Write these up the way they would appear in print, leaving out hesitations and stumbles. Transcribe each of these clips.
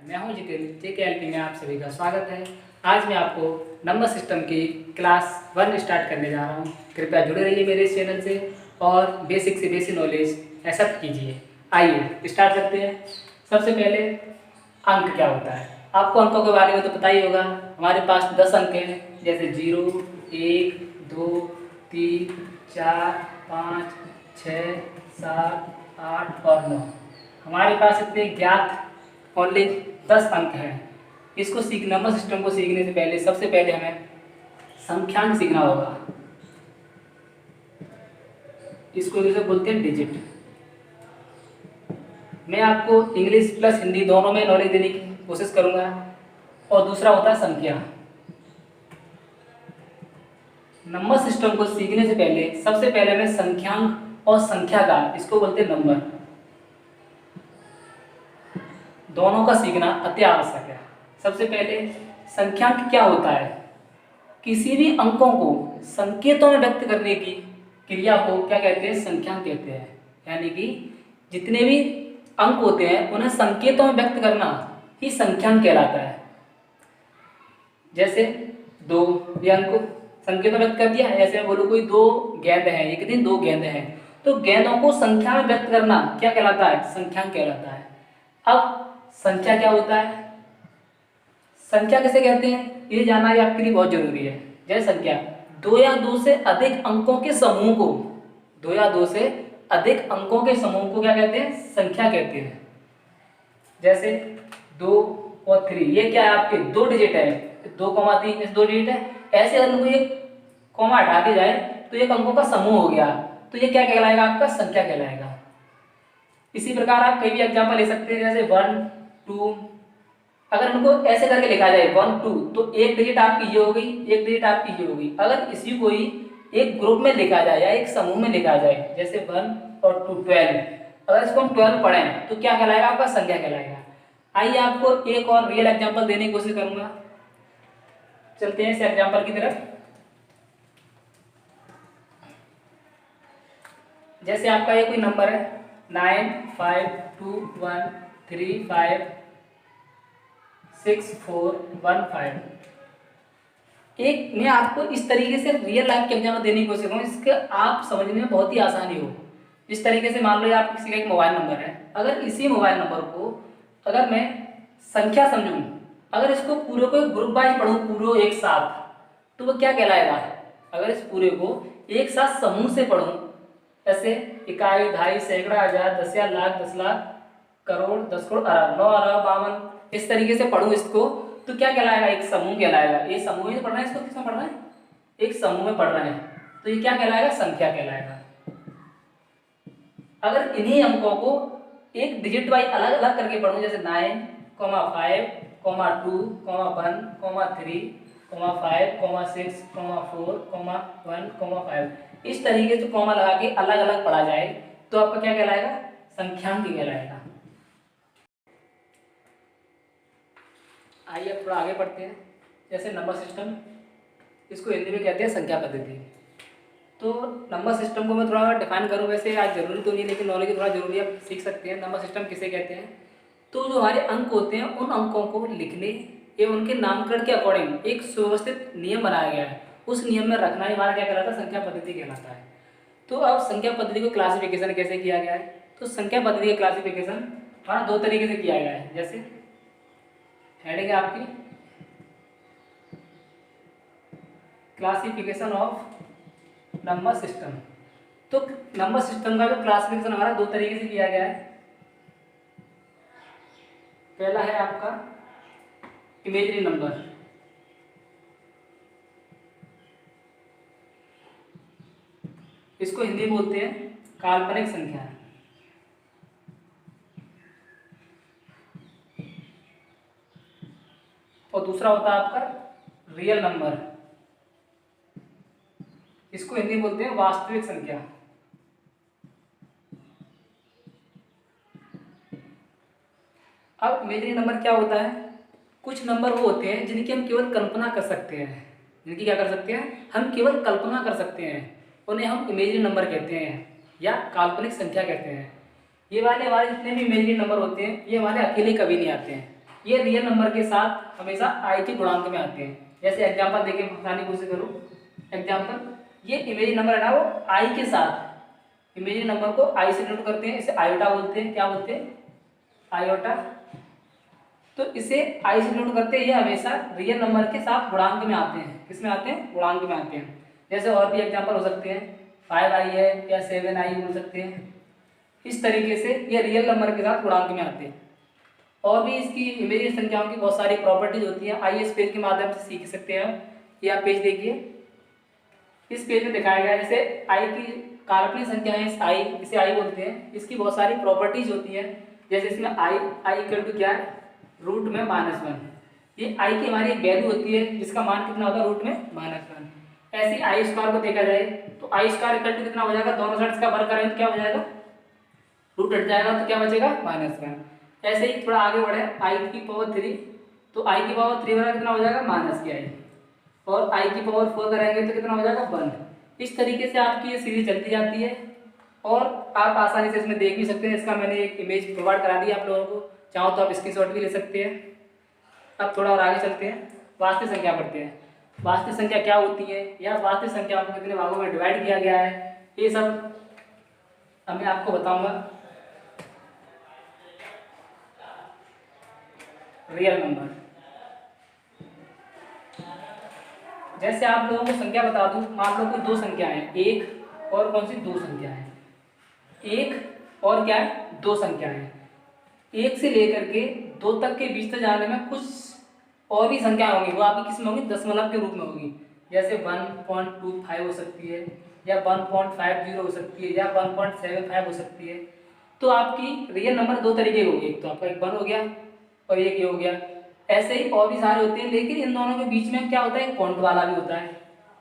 मैं हूं जितेंद्र JKLP में आप सभी का स्वागत है। आज मैं आपको नंबर सिस्टम की क्लास 1 स्टार्ट करने जा रहा हूं। कृपया जुड़े रहिए मेरे इस चैनल से और बेसिक से बेसिक नॉलेज एक्सेप्ट कीजिए। आइए स्टार्ट करते हैं। सबसे पहले अंक क्या होता है, आपको अंकों के बारे में तो पता ही होगा। हमारे पास 10 अंक हैं, जैसे 0, 1, 2, 3, 4, 5, 6, 7, 8 और 9। हमारे पास इतने ज्ञात ओनली 10 अंक हैं। इसको नंबर सिस्टम को सीखने से पहले सबसे पहले हमें संख्यांक सीखना होगा। इसको जैसे बोलते हैं डिजिट। मैं आपको इंग्लिश प्लस हिंदी दोनों में नॉलेज देने की कोशिश करूंगा। और दूसरा होता है संख्या। नंबर सिस्टम को सीखने से पहले सबसे पहले हमें संख्यांक और संख्या का, इसको बोलते हैं नंबर, दोनों का सीखना अति आवश्यक है। सबसे पहले संख्यांक क्या होता है? किसी भी अंकों को संकेतों में व्यक्त करने की क्रिया को क्या कहते हैं? संख्यांक कहते हैं। यानी कि जितने भी अंक होते हैं उन्हें संकेतों में व्यक्त करना ही संख्यांक कहलाता है। जैसे 2, ये अंक को संकेतों में व्यक्त कर दिया। ऐसे बोलो कोई 2 गेंद हैं, एक दिन 2 गेंद हैं, तो गेंदों को संख्या में व्यक्त करना क्या कहलाता है? संख्यांक कहलाता है। अब संख्या क्या होता है, संख्या किसे कहते हैं, ये जानना भी आपके लिए बहुत जरूरी है। जैसे संख्या 2 या 2 से अधिक अंकों के समूह को, 2 या 2 से अधिक अंकों के समूह को क्या कहते हैं? संख्या कहते हैं। जैसे 2 और 3, ये क्या है? आपके 2 डिजिट है, 2,3 में 2 डिजिट है। ऐसे अगर कोई एक कॉमा हटा के जाए तो एक अंकों का समूह हो गया, तो ये क्या कहलाएगा? आपका संख्या कहलाएगा। इसी प्रकार आप कई भी एग्जाम्पल ले सकते हैं, जैसे 1, 2। अगर इनको ऐसे करके लिखा जाए 1, 2, तो एक डिजिट आपकी ये हो गई, एक डिजिट आपकी ये हो गई। अगर इसी को ही एक ग्रुप में लिखा जाए या एक समूह में लिखा जाए, जैसे 1 और 2, 12, अगर इसको हम 12 पढ़ें तो क्या कहलाएगा? आपका संख्या कहलाएगा। आइए आपको एक और रियल एग्जाम्पल देने की कोशिश करूंगा। चलते हैं इस एग्जाम्पल की तरफ। जैसे आपका ये कोई नंबर है 9, 5, 2, 1, 3, 5, 6, 4, 1, 5। एक मैं आपको इस तरीके से रियल लाइफ के एग्जाम्पल देने की कोशिश करूँ, इसके आप समझने में बहुत ही आसानी हो। इस तरीके से मान लो आप किसी का एक मोबाइल नंबर है, अगर इसी मोबाइल नंबर को अगर मैं संख्या समझूं, अगर इसको पूरे को ग्रुप वाइज पढ़ूं पूरे एक साथ, तो वो क्या कहलाएगा? अगर इस पूरे को एक साथ समूह से पढ़ूं, ऐसे इकाई, दहाई, सैकड़ा, हजार, दसिया, लाख, 10 लाख, करोड़, 10 करोड़, अरब, 9 अरब, 52, इस तरीके से पढ़ूं इसको, तो क्या कहलाएगा? एक समूह कहलाएगा। ये समूह में पढ़ रहे हैं, इसको किसमें पढ़ रहे हैं? एक समूह में पढ़ रहे हैं, तो ये क्या कहलाएगा? संख्या कहलाएगा। अगर इन्हीं अंकों को एक डिजिट वाइज अलग अलग करके पढ़ूं, जैसे 9, 5, 2, 1, 3, 5, 6, 4, 1, 5, इस तरीके से कॉमा लगा के अलग अलग पढ़ा जाए, तो आपका क्या कहलाएगा? संख्यांक कहलाएगा। आइए अब थोड़ा आगे बढ़ते हैं। जैसे नंबर सिस्टम, इसको हिंदी में कहते हैं संख्या पद्धति। तो नंबर सिस्टम को मैं थोड़ा डिफाइन करूँ, वैसे आज जरूरी तो नहीं, लेकिन नॉलेज थोड़ा जरूरी है, आप सीख सकते हैं। नंबर सिस्टम किसे कहते हैं? तो जो हमारे अंक होते हैं, उन अंकों को लिखने एवं उनके नामकरण के अकॉर्डिंग एक सुव्यवस्थित नियम बनाया गया है। उस नियम में रखना ही हमारा क्या कहलाता है? संख्या पद्धति कहलाता है। तो अब संख्या पद्धति को क्लासिफिकेशन कैसे किया गया है? तो संख्या पद्धति का क्लासिफिकेशन हमारा 2 तरीके से किया गया है। जैसे हेडिंग है आपकी क्लासिफिकेशन ऑफ नंबर सिस्टम। तो नंबर सिस्टम का जो क्लासिफिकेशन हमारा 2 तरीके से किया गया है। पहला है आपका इमेजरी नंबर, इसको हिंदी में बोलते हैं काल्पनिक संख्या। और दूसरा होता है आपका रियल नंबर, इसको हिंदी में बोलते हैं वास्तविक संख्या। अब इमेजरी नंबर क्या होता है? कुछ नंबर वो होते हैं जिनकी हम केवल कल्पना कर सकते हैं, जिनकी क्या कर सकते हैं? हम केवल कल्पना कर सकते हैं, उन्हें हम इमेजरी नंबर कहते हैं या काल्पनिक संख्या कहते हैं। ये वाले हमारे जितने भी इमेजरी नंबर होते हैं, ये हमारे अकेले कभी नहीं आते हैं, ये रियल नंबर के साथ हमेशा आई के गुणांक में आते हैं। जैसे एग्जाम्पल देके बताने की कोशिश करूँ। एग्जाम्पल, ये इमेजिनरी नंबर है ना, वो आई के साथ, इमेजिनरी नंबर को आई से डिनोट करते हैं, इसे आयोटा बोलते हैं। क्या बोलते हैं? आयोटा। तो इसे आई से डिनोट करते हैं, ये हमेशा रियल नंबर के साथ गुणांक में आते हैं। किस में आते हैं? गुणांक में आते हैं। जैसे और भी एग्जाम्पल हो सकते हैं, 5i है या 7i बोल सकते हैं। इस तरीके से ये रियल नंबर के साथ गुणांक में आते हैं। और भी इसकी इमेजिनरी संख्याओं की बहुत सारी प्रॉपर्टीज होती हैं। आइए इस पेज के माध्यम से सीख सकते हैं। ये आप पेज देखिए, इस पेज में दिखाया गया है जैसे आई की काल्पनिक संख्या है आई, इसे आई बोलते हैं। इसकी बहुत सारी प्रॉपर्टीज होती हैं। जैसे इसमें आई इक्वल टू क्या है? रूट में -1। ये आई की हमारी एक वैल्यू होती है जिसका मान कितना होगा? रूट में -1। ऐसे आई स्क्वायर को देखा जाए तो आई स्क्वायर इक्वल टू कितना हो जाएगा? दोनों साइड का वर्ग करें तो क्या हो जाएगा? रूट हट जाएगा तो क्या बचेगा? -1। ऐसे ही थोड़ा आगे बढ़े, आई की पावर 3, तो आई की पावर 3 बना कितना हो जाएगा? -ki। और आई की पावर 4 करेंगे तो कितना हो जाएगा? 1। इस तरीके से आपकी ये सीरीज चलती जाती है और आप आसानी से इसमें देख भी सकते हैं। इसका मैंने एक इमेज प्रोवाइड करा दी आप लोगों को, चाहो तो आप स्क्रीनशॉट भी ले सकते हैं। अब थोड़ा और आगे चलते हैं, वास्तविक संख्या पढ़ते हैं। वास्तविक संख्या क्या होती है या वास्तविक संख्या को कितने भागों में डिवाइड किया गया है, ये सब अब मैं आपको बताऊंगा। रियल नंबर, जैसे आप लोगों को संख्या बता दूं, मान लो कोई दो संख्या है, एक और कौन सी? दो संख्या है। एक और क्या है? दो संख्या है। एक से लेकर के दो तक के बीच तक जाने में कुछ और भी संख्या होंगी, वो आपकी किस में होंगी? दशमलव के रूप में होगी। जैसे 1.25 हो सकती है या 1.50 हो सकती है या 1.75 हो सकती है। तो आपकी रियल नंबर दो तरीके के होंगे, एक तो आपका एक 1 हो गया और एक ये हो गया। ऐसे ही और भी सारे होते हैं, लेकिन इन दोनों के बीच में क्या होता है? एक पॉइंट वाला भी होता है।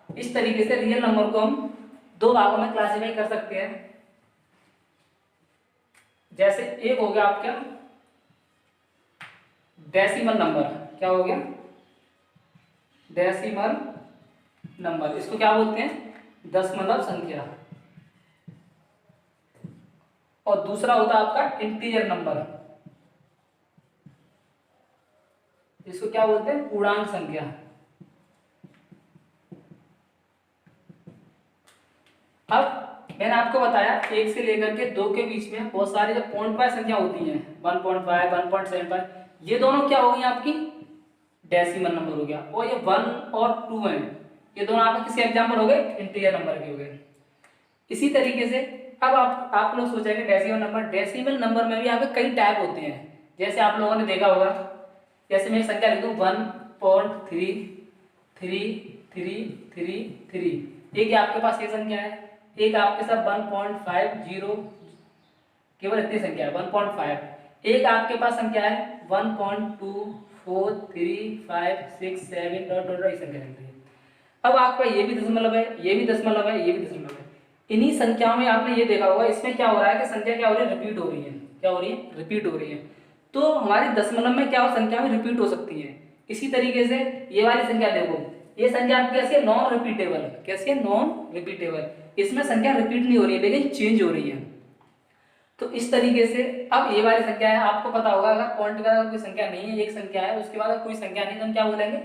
इस तरीके से रियल नंबर को हम दो भागों में क्लासीफाई कर सकते हैं। जैसे एक हो गया आपका डेसिमल नंबर। क्या हो गया? Decimal number. इसको क्या बोलते हैं? दशमलव संख्या। और दूसरा होता है आपका इंटीजर नंबर, इसको क्या बोलते हैं? पूर्णांक संख्या। अब मैंने आपको बताया एक से लेकर के दो के बीच में बहुत सारी जो पॉइंट वाइज संख्या होती हैं, 1.5, 1.75, ये दोनों क्या हो गई आपकी? डेसिमल नंबर हो गया। और ये 1 और 2 हैं, ये दोनों आपके किसी एग्जाम्पल हो गए? इंटीजर नंबर के हो गए। इसी तरीके से अब आप लोग सोचेंगे डेसिमल नंबर, डेसिमल नंबर में भी आपके कई टाइप होते हैं। जैसे आप लोगों ने देखा होगा, जैसे मैं संख्या लिख दूँ 1.333333, एक आपके पास ये संख्या है, एक आपके साथ 1.50, केवल इतनी संख्या है 1.5। एक आपके पास संख्या है 1.243567 डॉट डॉट ये संख्या चलती है। अब आपका ये भी दशमलव है, ये भी दशमलव है, ये भी दशमलव है। इन्हीं संख्याओं में आपने ये देखा होगा, इसमें क्या हो रहा है कि संख्या क्या हो रही है? रिपीट हो रही है। क्या हो रही है? रिपीट हो रही है। तो हमारी दशमलव में क्या हो? संख्या में रिपीट हो सकती है। इसी तरीके से ये वाली संख्या देखो, ये संख्या आपकी कैसी है? Non repeatable. कैसी है? Non repeatable. इसमें संख्या रिपीट नहीं हो रही है लेकिन चेंज हो रही है। तो इस तरीके से अब ये वाली संख्या है, आपको पता होगा अगर पॉइंट का कोई संख्या नहीं है, एक संख्या है, उसके बाद कोई संख्या नहीं, तो हम क्या बोलेंगे?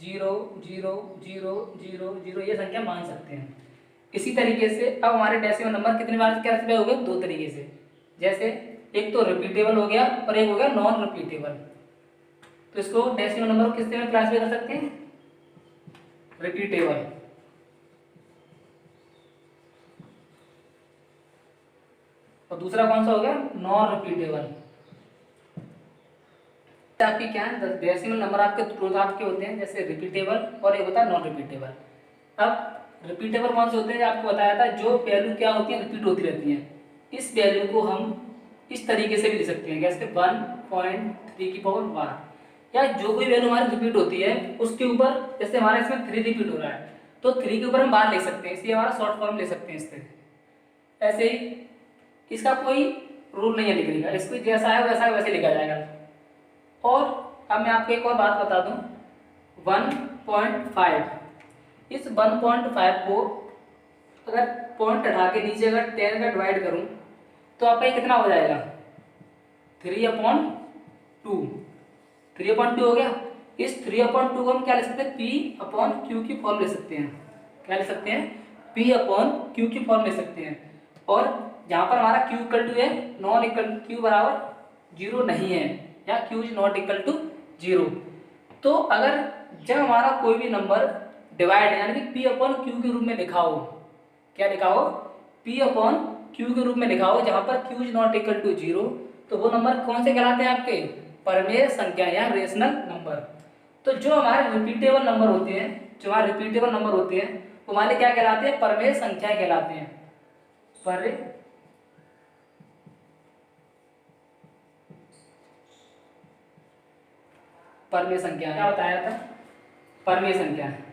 0 0 0 0 0, ये संख्या मान सकते हैं। इसी तरीके से अब हमारे डेसिमल नंबर कितने बार कैसे हो गए? दो तरीके से। जैसे एक तो रिपीटेबल हो गया और एक हो गया नॉन रिपीटेबल। तो इसको डेसिमल नंबर को किस तरह क्लासिफाई कर सकते हैं? रिपीटेबल। और दूसरा कौन सा हो गया? Non repeatable. आपकी क्या है? डेसिमल नंबर आपके दो आपके होते हैं, जैसे रिपीटेबल और एक होता है नॉन रिपीटेबल। अब रिपीटेबल कौन से होते हैं? आपको बताया था, जो वैल्यू क्या होती है? रिपीट होती रहती है। इस वैल्यू को हम इस तरीके से भी लिख सकते हैं, जैसे 1.3 की पावर 1, या जो कोई वैल्यू हमारी रिपीट होती है उसके ऊपर, जैसे हमारा इसमें 3 रिपीट हो रहा है तो 3 के ऊपर हम बार लिख सकते हैं, इसलिए हमारा शॉर्ट फॉर्म ले सकते हैं इस तरह। ऐसे ही इसका कोई रूल नहीं है लिखने का, इसको जैसा है वैसा वैसे लिखा जाएगा। और अब मैं आपको एक और बात बता दूं, 1.5, इस 1.5 को अगर पॉइंट हटा के नीचे अगर 10 का डिवाइड करूं तो आपका ये कितना हो जाएगा? 3/2। 3/2 हो गया। इस 3/2 को हम क्या ले सकते हैं, P/Q की फॉर्म ले सकते हैं। क्या ले सकते हैं, P/Q की फॉर्म ले सकते हैं। और जहाँ पर हमारा Q इक्वल टू है नॉन इक्वल Q बराबर 0 नहीं है, या Q is not equal to 0। तो अगर जब हमारा कोई भी नंबर डिवाइड है यानी कि P/Q के रूप में लिखा हो, क्या लिखा हो, P/Q के रूप में लिखा हो, जहाँ पर Q is not equal to 0, तो वो नंबर कौन से कहलाते हैं आपके, परमेय संख्या या रेशनल नंबर। तो जो हमारे रिपीटेबल नंबर होते हैं, जो हमारे रिपीटेबल नंबर होते हैं वो हमारे क्या कहलाते हैं, परमेय संख्याएं कहलाते हैं। परमेय संख्या क्या बताया था, परमेय संख्या है।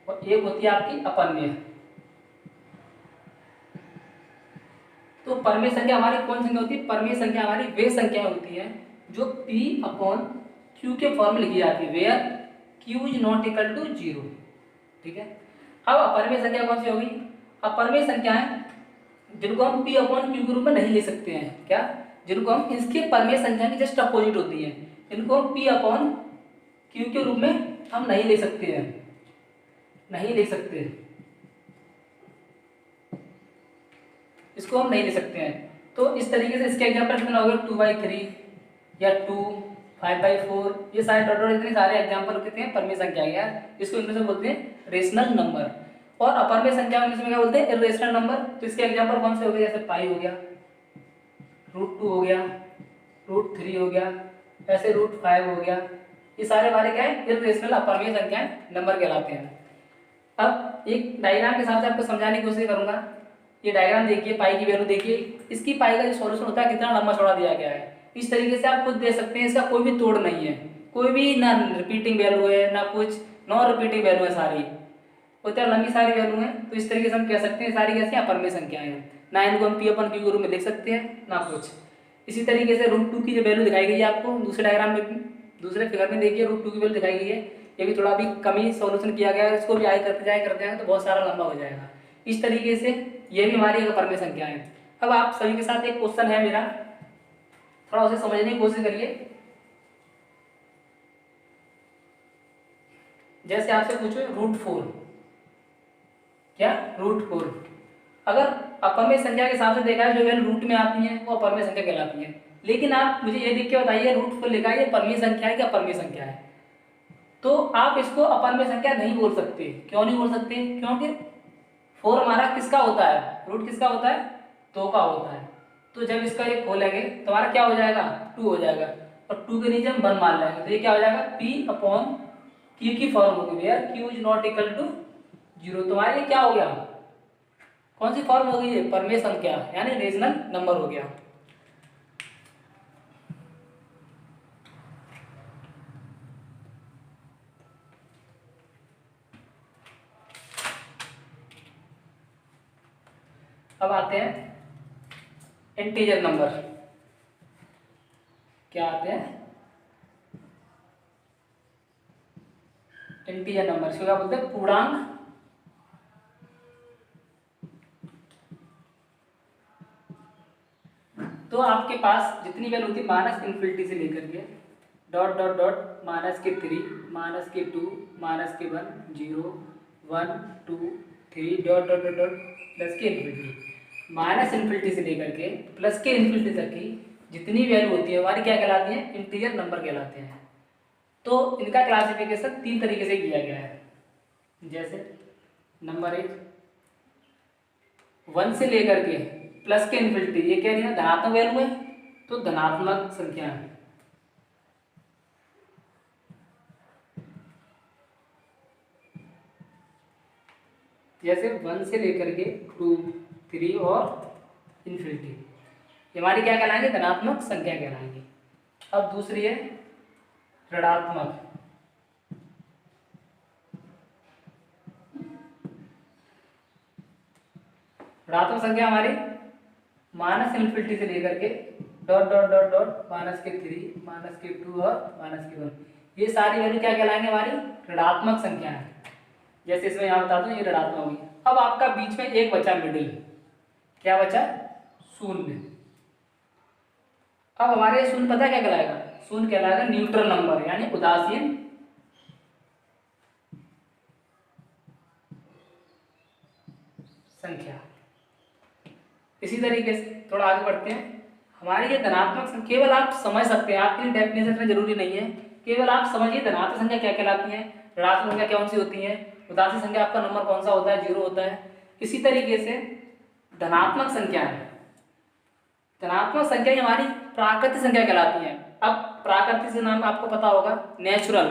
और एक होती है आपकी अपरमेय। तो परमेय संख्या हमारी कौन संख्या होती है, परमेय संख्या हमारी वे संख्या होती है जो P/Q के फॉर्म में लिखी जाती है, where Q is not equal to 0। ठीक है। अब अपरमेय संख्या कौन सी होगी, अपरमेय संख्याएं जिनको हम P/Q के रूप में नहीं ले सकते हैं, क्या, जिनको हम इसके परमेय संख्या की जस्ट अपोजिट होती है, इनको हम P/Q के रूप में हम नहीं ले सकते हैं, नहीं ले सकते, इसको हम नहीं ले सकते हैं। तो इस तरीके से इसके एग्जाम्पल कितना हो गया, 2/3 या 2, 5/4, ये सारे डॉट डॉट इतने सारे एग्जाम्पल कितने हैं, परमेय संख्या है यार, इसको इंग्लिश में बोलते हैं रेशनल नंबर। और अपरमेय संख्या इंग्लिश में क्या बोलते हैं, इर्रेशनल नंबर। तो इसके एग्जाम्पल कौन से हो गए, जैसे पाई हो गया, √2 हो गया, √3 हो गया, ऐसे √5 हो गया, ये सारे हमारे क्या है, इर्रेशनल अपरमेय संख्याएं नंबर कहलाते हैं। अब एक डायग्राम के साथ आपको समझाने की कोशिश करूंगा। ये डायग्राम देखिए, पाई की वैल्यू देखिए, इसकी पाई का जो सॉल्यूशन होता है कितना लंबा चौड़ा दिया गया है, इस तरीके से आप खुद दे सकते हैं, इसका कोई भी तोड़ नहीं है, कोई भी ना रिपीटिंग वैल्यू है ना कुछ नॉन रिपीटिंग वैल्यू है, सारी उतना लंबी सारी वैल्यू है। तो इस तरीके से हम कह सकते हैं सारी कैसी अपरमेय संख्याएं हैं, ना इनको हम P/Q के रूप में लिख सकते हैं ना कुछ। इसी तरीके से √2 की जो वैल्यू दिखाई गई है आपको दूसरे डायग्राम में भी, दूसरे फिगर में देखिए √2 की वैल्यू दिखाई गई है, ये भी थोड़ा भी कम ही सॉल्यूशन किया गया है, इसको भी आगे करते जाएंगे तो बहुत सारा लंबा हो जाएगा। इस तरीके से ये भी हमारी एक परमेय संख्या है। अब आप सभी के साथ एक क्वेश्चन है मेरा, थोड़ा उसे समझने की कोशिश करिए। जैसे आपसे पूछो √4, क्या, √4 अगर अपरमेय संख्या के हिसाब से देखा है, जो वैल्यू रूट में आती है वो अपरमेय संख्या कहलाती है। लेकिन आप मुझे ये देख के बताइए √4 लिखा है, ये परमेय संख्या है कि अपरमेय संख्या है। तो आप इसको अपरमेय संख्या नहीं बोल सकते। क्यों नहीं बोल सकते, क्योंकि 4 हमारा किसका होता है, रूट किसका होता है, 2 का होता है। तो जब इसका ये खोलेंगे तो हमारा क्या हो जाएगा, 2 हो जाएगा, और 2 के नीचे हम 1 मान लेंगे, तो ये क्या हो जाएगा, P/Q की फॉर्म होगी, where Q is not equal to 0। तो हमारे लिए क्या हो गया, कौन सी फॉर्म हो गई है, परमेय संख्या यानी रेशनल नंबर हो गया। अब आते हैं इंटीजर नंबर, क्या आते हैं, इंटीजर नंबर, इसको क्या बोलते हैं, पूर्णांक। तो आपके पास जितनी वैल्यू होती है -∞ से लेकर के dot dot dot -3, -2, -1, 0, 1, 2, 3 dot dot dot dot +∞, -∞ से लेकर के +∞ तक की जितनी वैल्यू होती है हमारी क्या कहलाती है, इंटीजर नंबर कहलाते हैं। तो इनका क्लासिफिकेशन 3 तरीके से किया गया है। जैसे नंबर 1 1 से लेकर के +∞, ये क्या है, धनात्मक वैल्यू है तो धनात्मक संख्या है। जैसे 1 से लेकर के 2, 3 और इन्फिनिटी, ये हमारी क्या कहलाएंगे, धनात्मक संख्या कहलाएंगे। अब दूसरी है ऋणात्मक, ऋणात्मक संख्या हमारी -∞ से लेकर के डॉट डॉट डॉट डॉट -3, -2 और -1, ये सारी वैल्यू क्या कहलाएंगे, हमारी ऋणात्मक संख्या है। जैसे इसमें यहाँ बता दूं ये ऋणात्मक होगी। अब आपका बीच में एक बचा मिडिल, क्या बचा, 0। अब हमारे 0 पता क्या कहलाएगा, शून्य कहलाएगा न्यूट्रल नंबर यानी उदासीन संख्या। इसी तरीके से थोड़ा आगे बढ़ते हैं। हमारी ये धनात्मक संख्या केवल आप समझ सकते हैं, आपके लिए डेफिनेशन में जरूरी नहीं है, केवल आप समझिए धनात्मक संख्या क्या कहलाती है, ऋणात्मक संख्या कौन सी होती है, उदासीन संख्या आपका नंबर कौन सा होता है, जीरो होता है। इसी तरीके से धनात्मक संख्या है, धनात्मक संख्या हमारी प्राकृतिक संख्या कहलाती है। अब प्राकृतिक से नाम आपको पता होगा नेचुरल,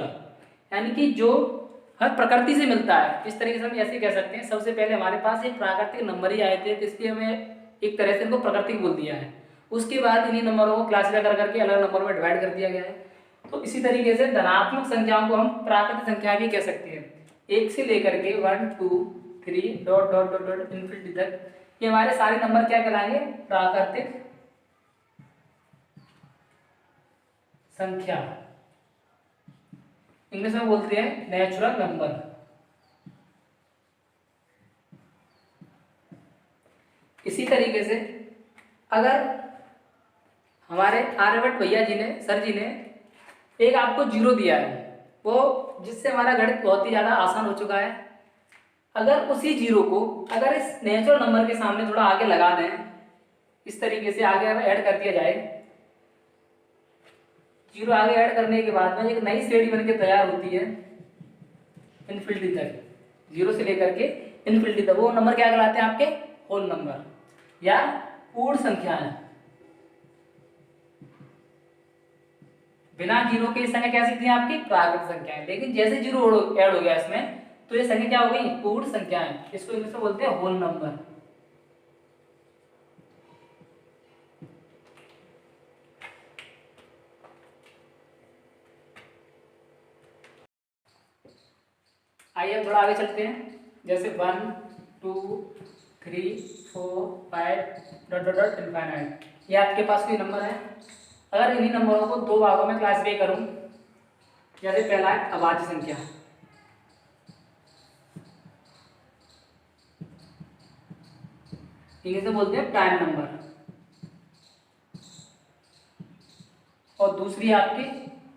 यानी कि जो हर प्रकृति से मिलता है। इस तरीके से हम ऐसे कह सकते हैं, सबसे पहले हमारे पास ये प्राकृतिक नंबर ही आए थे, तो इसलिए हमें एक तरह से इनको प्राकृतिक बोल दिया है। उसके बाद इन्हीं नंबरों को क्लासिफाई कर करके अलग नंबरों में डिवाइड कर दिया गया है। तो इसी तरीके से धनात्मक संख्याओं को हम प्राकृतिक संख्या भी कह सकते हैं। एक से लेकर के 1 2 3 dot dot dot dot infinity तक ये हमारे सारे नंबर क्या कहलाएंगे, प्राकृतिक संख्या, इंग्लिश में बोलते हैं नेचुरल नंबर। इसी तरीके से अगर हमारे आर्यभट्ट भैया जी ने, सर जी ने एक आपको जीरो दिया है, वो जिससे हमारा गणित बहुत ही ज़्यादा आसान हो चुका है। अगर उसी जीरो को अगर इस नेचुरल नंबर के सामने थोड़ा आगे लगा दें, इस तरीके से आगे ऐड कर दिया जाए, जीरो आगे ऐड करने के बाद में एक नई श्रेणी बनके तैयार होती है इनफिनिटी तक, जीरो से लेकर के इनफिनिटी तक। वो नंबर क्या कहलाते हैं आपके, होल नंबर या पूर्ण संख्याएं। बिना जीरो के संख्या क्या सीखती है आपकी, प्राकृतिक संख्याएं। लेकिन जैसे जीरो ऐड हो गया इसमें, तो ये संख्या क्या हो गई, पूर्ण संख्याएं। इसको इंग्लिश में बोलते हैं होल नंबर। आइए थोड़ा आगे चलते हैं। जैसे 1 2 3 4 5 डॉट डॉट डॉट इनफाइनाइट, ये आपके पास कोई नंबर है। अगर इन्हीं नंबरों को दो भागों में क्लासिफाई करूं, जैसे पहला है अभाज्य संख्या, इंग्लिश में बोलते हैं प्राइम नंबर, और दूसरी है आपकी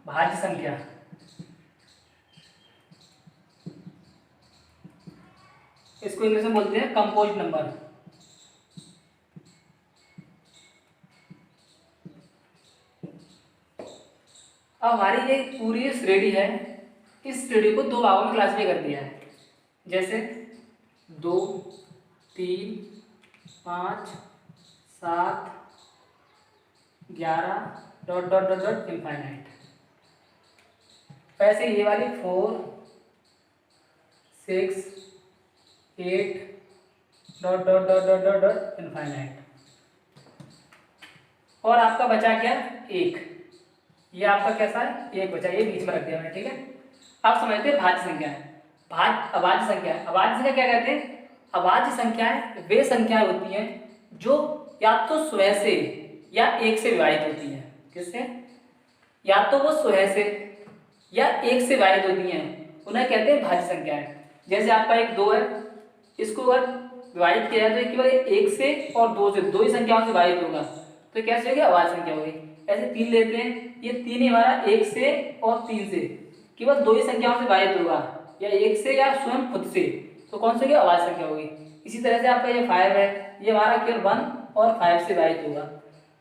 भाज्य संख्या, इसको इंग्लिश में बोलते हैं कंपोजिट नंबर। अब हमारी ये पूरी श्रेणी है, इस श्रेणी को दो भागों में क्लासिफाई कर दिया है, जैसे 2 3 5 7 11 dot dot dot dot infinite. वैसे ये वाली 4 6 8 dot dot dot dot dot dot infinite. और आपका बचा क्या, एक, ये आपका कैसा है, एक बचा, ये बीच में रख दिया मैंने, ठीक है। आप समझते हैं भाज्य संख्या है, अभाज्य संख्या है। अभाज्य संख्या क्या कहते हैं, अभाज्य संख्याएं वे संख्याएं होती हैं जो या तो स्वयं से या एक से विभाजित होती हैं। किससे, या तो वो स्वयं से या एक से विभाजित होती हैं, उन्हें कहते हैं भाज्य संख्याएं। जैसे आपका एक 2 है, इसको अगर विभाजित किया जाए तो केवल एक से और दो से, दो ही संख्याओं से विभाजित होगा, तो कैसे होगी, अभाज्य संख्या होगी। ऐसे 3 लेते हैं, ये 3 ही हमारा एक से और 3 से, केवल दो ही संख्याओं से विभाजित होगा, या एक से या स्वयं खुद से, तो कौन सी होगी, अभाज्य संख्या होगी। इसी तरह से आपका ये 5 है, ये हमारा केवल 1 और 5 से विभाजित होगा।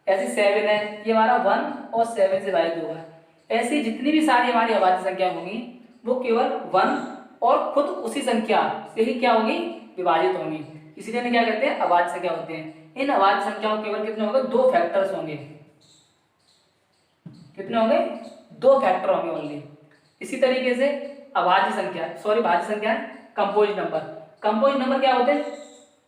ऐसे 7 है, ये हमारा 1 और 7 से विभाजित होगा। ऐसी जितनी भी सारी हमारी अभाज्य संख्या होंगी, वो केवल 1 और खुद उसी संख्या से ही क्या होगी, विभाजित होंगी। इसीलिए इन्हें क्या कहते हैं, अभाज्य संख्या होते हैं। इन अभाज्य संख्याओं केवल कितने होंगे, 2 फैक्टर्स होंगे। कितने होंगे, 2 फैक्टर होंगे ओनली। इसी तरीके से अभाज्य संख्या, सॉरी भाज्य संख्या, कंपोजिट नंबर। कंपोजिट नंबर क्या होते हैं,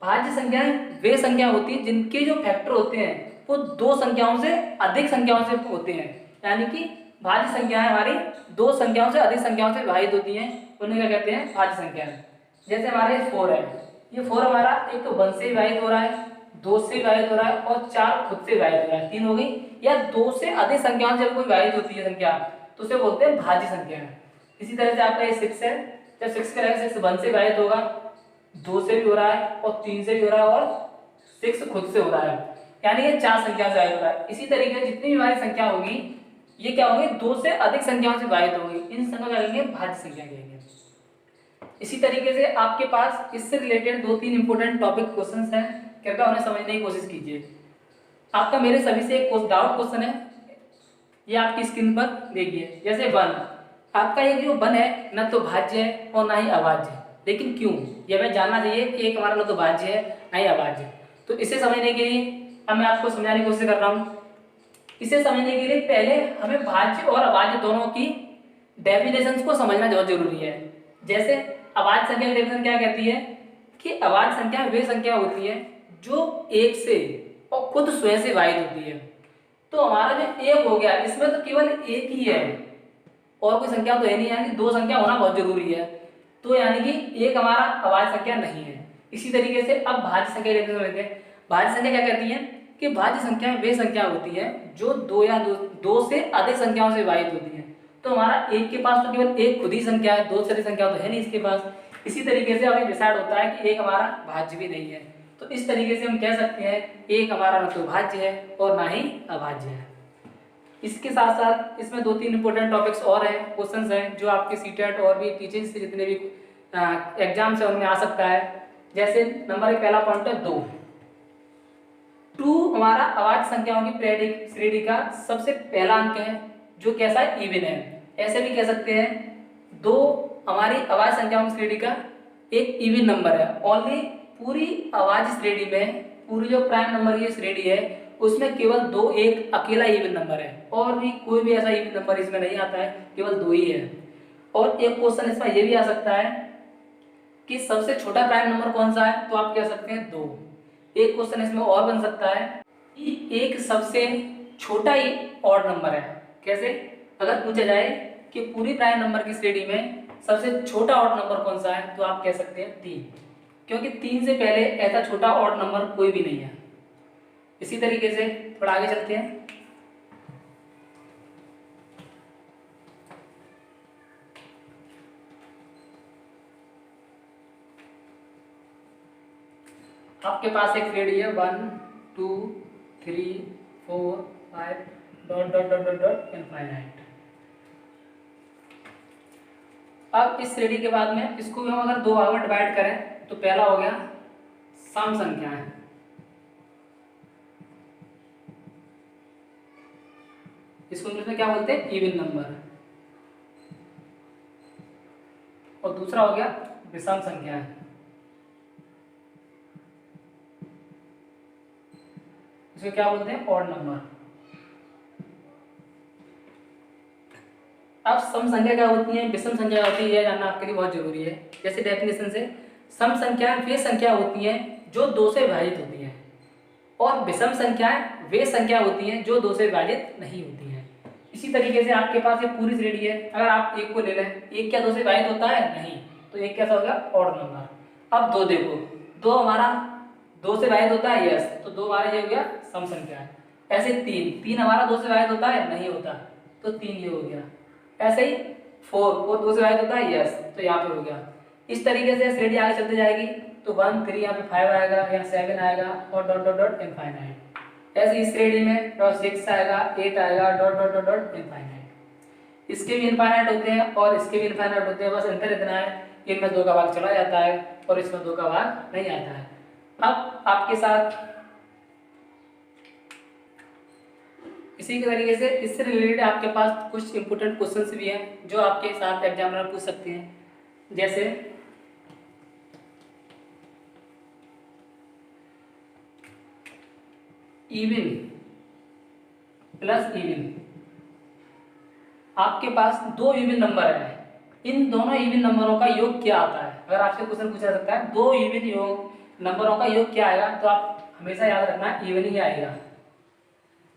भाज्य संख्याएं वे संख्या होती है जिनके जो फैक्टर होते हैं वो 2 संख्याओं से अधिक संख्याओं से होते हैं। यानी कि भाज्य संख्याएं हमारी 2 संख्याओं से अधिक संख्याओं से विभाजित होती हैं, उन्हें क्या कहते हैं, भाज्य संख्याएं। जैसे हमारे 4 है, ये 4 हमारा एक तो 1 से विभाजित हो रहा है, 2 से विभाजित हो रहा है और 4 खुद से विभाजित हो रहा है, 3 हो गई। या 2 से अधिक संख्याओं से कोई विभाजित होती है संख्या, तो उसे बोलते हैं भाज्य संख्या। इसी तरह से आपका ये 6 है, जब 6 करेंगे 6 1 से विभाजित होगा, 2 से भी हो रहा है और 3 से भी हो रहा है और 6 खुद से हो रहा है, यानी ये 4 संख्या से विभाजित हो रहा है। इसी तरीके से जितनी भी हमारी संख्या होगी, ये क्या होंगे, दो से अधिक संख्याओं से विभाजित होंगे, इन संख्या क्या कहेंगे, भाज्य संख्या कहेंगे। इसी तरीके से आपके पास इससे रिलेटेड 2-3 इंपॉर्टेंट टॉपिक क्वेश्चंस हैं, कृपया उन्हें समझने की कोशिश कीजिए। आपका मेरे सभी से एक डाउट क्वेश्चन है, ये आपकी स्क्रीन पर देखिए। जैसे वन, आपका ये जो वन है न तो भाज्य है और ना ही अभाज्य है, लेकिन क्यों, ये हमें जानना चाहिए कि एक हमारा न तो भाज्य है ना ही अभाज्य। तो इसे समझने के लिए अब मैं आपको समझाने की कोशिश कर रहा हूँ। इसे समझने के लिए पहले हमें भाज्य और अभाज्य दोनों की डेफिनेशंस को समझना बहुत जरूरी है। जैसे अभाज्य संख्या की डेफिनेशन क्या कहती है कि अभाज्य संख्या वे संख्या होती है जो एक से और खुद स्वयं से विभाजित होती है। तो हमारा जो एक हो गया, इसमें तो केवल एक ही है और कोई संख्या तो है नहीं, यानी दो संख्या होना बहुत जरूरी है। तो यानी कि एक हमारा अभाज्य संख्या नहीं है। इसी तरीके से अब भाज्य संख्या लेते हैं। भाज्य संख्या क्या कहती है कि भाज्य संख्या वे संख्या होती है जो दो से अधिक संख्याओं से विभाजित होती है। तो हमारा एक के पास तो केवल एक खुद ही संख्या है, दो से अधिक संख्या तो है नहीं इसके पास। इसी तरीके से अभी डिसाइड होता है कि एक हमारा भाज्य भी नहीं है। तो इस तरीके से हम कह सकते हैं एक हमारा न तो भाज्य है और ना ही अभाज्य है। इसके साथ साथ इसमें 2-3 इंपॉर्टेंट टॉपिक्स और हैं, क्वेश्चंस हैं जो आपके सीटेट और भी टीचर्स से जितने भी एग्जाम्स हैं उनमें आ सकता है। जैसे नंबर एक पहला पॉइंट है 2। 2 हमारा अभाज्य संख्याओं की पीरियोडिक श्रेणी का सबसे पहला अंक है जो कैसा है, इवन है। ऐसे भी कह सकते हैं 2 हमारी अभाज्य संख्याओं की श्रेणी का एक इवन नंबर है। ओनली पूरी अभाज्य श्रेणी में, पूरी जो प्राइम नंबर की श्रेणी है उसमें केवल 2 एक अकेला इवन नंबर है, और भी कोई भी ऐसा इवन नंबर इसमें नहीं आता है, केवल 2 ही है। और एक क्वेश्चन इसमें यह भी आ सकता है कि सबसे छोटा प्राइम नंबर कौन सा है, तो आप कह सकते हैं 2। एक क्वेश्चन इसमें और बन सकता है कि एक सबसे छोटा ही ऑड नंबर है। कैसे, अगर पूछा जाए कि पूरी प्राइम नंबर की श्रेणी में सबसे छोटा ऑड नंबर कौन सा है, तो आप कह सकते हैं 3, क्योंकि 3 से पहले ऐसा छोटा ऑड नंबर कोई भी नहीं है। इसी तरीके से थोड़ा आगे चलते हैं। आपके पास एक श्रेणी है 1 2 3 4 5 dot dot dot dot dot infinite. अब इस श्रेणी के बाद में इसको भी हम अगर 2 भाग में डिवाइड करें तो पहला हो गया सम संख्या है, इसको इंग्लिश में क्या बोलते हैं, इवन नंबर। और दूसरा हो गया विषम संख्या है, इसको क्या बोलते हैं, ऑड नंबर। अब सम संख्या क्या होती है, विषम संख्या होती है, यह जानना आपके लिए बहुत जरूरी है। जैसे डेफिनेशन से सम संख्या वे संख्या होती हैं जो 2 से विभाजित होती हैं, और विषम संख्याएं वे संख्या होती हैं जो 2 से विभाजित नहीं होती हैं। इसी तरीके से आपके पास ये पूरी श्रेणी है, अगर आप एक को ले लें, एक क्या 2 से विभाजित होता है, नहीं, तो एक कैसा होगा, ऑड नंबर। अब 2 देखो, 2 हमारा 2 से विभाजित होता है, यस, तो 2 हमारा ये हो गया सम संख्या है। ऐसे 3 हमारा 2 से विभाजित होता है, नहीं होता, तो 3 ये हो गया। ऐसे ही 4 2 से विभाजित होता है, यस, तो यहाँ पे हो गया। इस तरीके से श्रेणी आगे चलती जाएगी, तो 1 3 यहाँ पे 5 आएगा, यहाँ 7 आएगा और डॉट डॉट डॉट इनफाइनाइट। ऐसे इस श्रेणी में 6 आएगा, 8 आएगा, dot dot dot dot infinite. इसके भी इनफाइनाइट होते हैं और इसके भी इनफाइनाइट होते हैं, बस अंतर इतना है इनमें 2 का भाग चला जाता है और इसमें 2 का भाग नहीं आता है। अब आपके साथ इसी के तरीके से इससे रिलेटेड आपके पास कुछ इंपोर्टेंट क्वेश्चंस भी हैं जो आपके साथ एग्जामिनर पूछ सकते हैं। जैसे इवन प्लस इवन, आपके पास 2 इवन नंबर है, इन दोनों इवन नंबरों का योग क्या आता है। अगर आपसे क्वेश्चन पूछा सकता है 2 इवन नंबरों का योग क्या आएगा, तो आप हमेशा याद रखना इवन ही आएगा।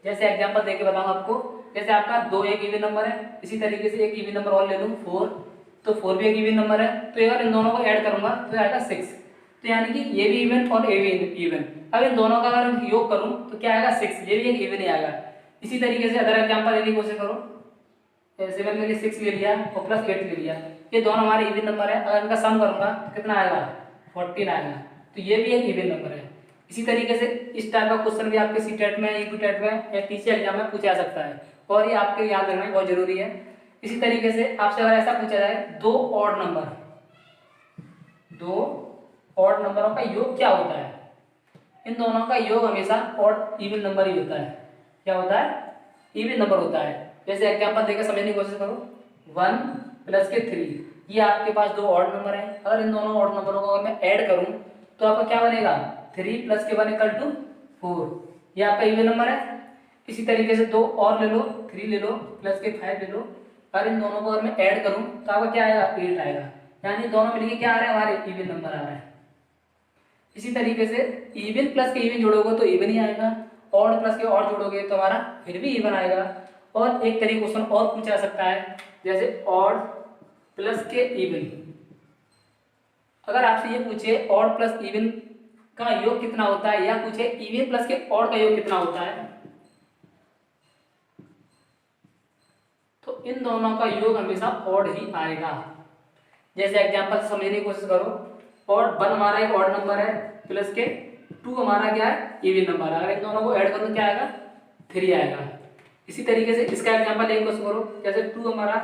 जैसे एग्जांपल देके बताऊं आपको, जैसे आपका 2 एक इवन नंबर है, इसी तरीके से एक इवन नंबर और ले लूं 4, तो 4 भी एक इवन नंबर है, तो अगर इन दोनों को ऐड करूंगा तो आएगा 6। तो यानी कि ये भी इवन और ये भी इवन, अब इन दोनों का अगर योग करूं तो क्या आएगा 6, ये भी एक इवन ही आएगा। इसी तरीके से अदर एग्जांपल लेने की कोशिश करो, 7 में 6 ले लिया और प्लस 8 ले लिया, ये दोनों हमारे इवन नंबर है, अगर इनका सम करूंगा तो कितना आएगा 14 आएगा, तो ये भी एक इवन नंबर है। इसी तरीके से इस टाइप का क्वेश्चन भी आपके सीटेट में, यूपीटेट में या टीसी एग्जाम में पूछा जा सकता है, और ये आपके याद रखना बहुत जरूरी है। इसी तरीके से आपसे अगर ऐसा पूछा जाए दो ऑड नंबरों का योग क्या होता है, इन दोनों का योग हमेशा ऑड इवन नंबर ही होता है। क्या होता है? इवन नंबर होता है। जैसे एग्जांपल देकर समझने की कोशिश करो, 1 प्लस के 3, ये आपके पास दो ऑड नंबर है। अगर इन दोनों ऑड नंबरों को अगर मैं ऐड करूं तो आपका क्या बनेगा? 3 प्लस के 1 इक्वल टू 4, ये आपका इवन नंबर है। इसी तरीके से दो और ले लो, 3 ले लो प्लस के 5 ले लो, अगर इन दोनों को अगर मैं ऐड करूं तो आपका क्या आएगा? 8 आएगा। यानी दोनों मिलके क्या आ रहे हैं? हमारे इवन नंबर आ रहे हैं। इसी तरीके से इवन प्लस के इवन जोड़ोगे तो इवन ही आएगा, ऑड प्लस के ऑड जोड़ोगे तो हमारा फिर भी इवन आएगा। और एक तरीके क्वेश्चन और पूछा जा सकता है, जैसे ऑड प्लस के इवन। अगर आपसे ये पूछे ऑड प्लस इवन का योग कितना होता है, या पूछे इवन प्लस के ऑड का योग कितना होता है, तो इन दोनों का योग हमेशा ऑड ही आएगा। जैसे एग्जांपल से समझने की कोशिश करो, ऑड 1 हमारा एक ऑड नंबर है, प्लस के 2 हमारा क्या है? इवन नंबर है। अगर इन दोनों को ऐड करो तो क्या आएगा? 3 आएगा। इसी तरीके से इसका एग्जांपल एक कोशिश करो, जैसे 2 हमारा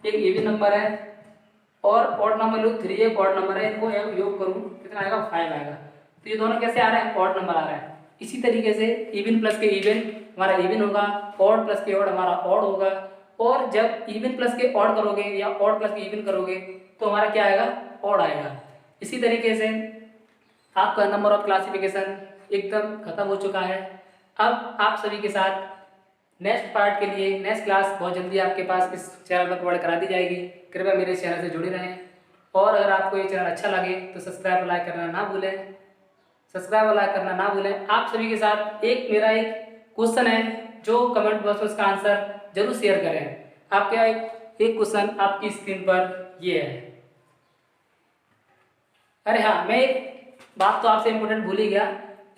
एक इवन नंबर है और ऑड नंबर लो 3 एक ऑड नंबर है, इनको योग करूँ कितना आएगा? 5 आएगा। तो ये दोनों कैसे आ रहे हैं? ऑड नंबर आ रहा है। इसी तरीके से इवन प्लस के इवन हमारा इवन होगा, ऑड प्लस के ऑड हमारा ऑड होगा, और जब इवन प्लस के ऑड करोगे या ऑड प्लस के इवन करोगे तो हमारा क्या आएगा? ऑड आएगा। इसी तरीके से आपका नंबर ऑफ क्लासिफिकेशन एकदम खत्म हो चुका है। अब आप सभी के साथ नेक्स्ट पार्ट के लिए नेक्स्ट क्लास बहुत जल्दी आपके पास इस चैनल पर प्रोवाइड करा दी जाएगी। कृपया मेरे चैनल से जुड़े रहें, और अगर आपको ये चैनल अच्छा लगे तो सब्सक्राइब और लाइक करना ना भूलें। सब्सक्राइब और लाइक करना ना भूलें। आप सभी के साथ मेरा एक क्वेश्चन है, जो कमेंट बॉक्स में उसका आंसर जरूर शेयर करें। आपका एक क्वेश्चन आपकी स्क्रीन पर ये है। अरे हाँ, मैं एक बात तो आपसे इम्पोर्टेंट भूल ही गया,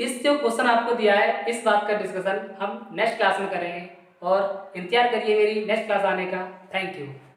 इस जो क्वेश्चन आपको दिया है इस बात का डिस्कशन हम नेक्स्ट क्लास में करेंगे, और इंतजार करिए मेरी नेक्स्ट क्लास आने का। Thank you.